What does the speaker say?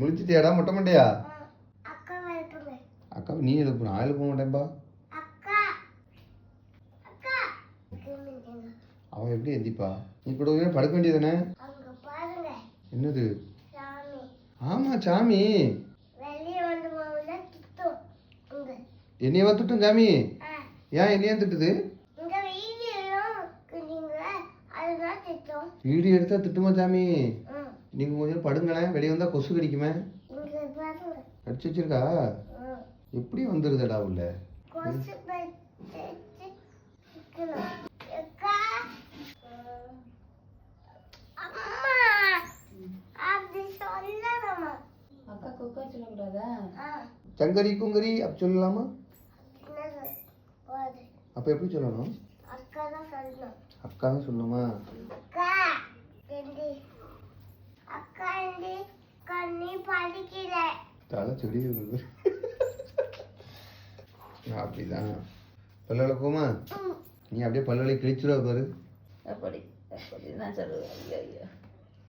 முழிச்சிட்டியாடா மொட்டை மண்டையா? அக்கா எழுப்புங்க. அக்கா நீ எழுப்பு, நான் எழுப்ப மாட்டேன்பா. அக்கா அக்கா அவன் எப்படி எந்திப்பா? நீ கூட போய் படுக்க வேண்டியதானே? அங்க பாருங்க. என்னது? சாமி. ஆமா சாமி. வெளியே வந்து போகும்போது திட்டும். அங்க. என்னையவா திட்டும் சாமி? ஏன் என்னையா திட்டுது? இங்க வீடியோ நீங்க அதுதான் திட்டும். வீடியோ எடுத்தா திட்டுமா சாமி? நீங்க கொஞ்சம் படுங்களேன், வெளியே வந்தா கொசு கடிக்குமே. இங்க பாருங்க. கடிச்சு வச்சிருக்கா? எப்படி வந்துருதடா உள்ள? கொசு கடிச்சு நிக்கணும். அக்கா அம்மா அப்படி சொல்லலாமா? அக்கா குக்கா சொல்லக்கூடாதா? சங்கரி குங்கரி அப்படி சொல்லலாமா? போது. அப்ப எப்படி சொல்லணும்? அக்கா தான் சொல்லணும். அக்கா தான் சொல்லணுமா? அக்கா எந்தி அக்கா எந்தி கண்ணி படிக்கல. தலை செடி இருக்குது. அப்படிதான் பல்லு விளக்குமா? நீ அப்படியே பல்லு விளக்கி கிழிச்சிருவா பாரு. அப்படி அப்படி நான் சொல்லுவேன். ஐயோ ஐயோ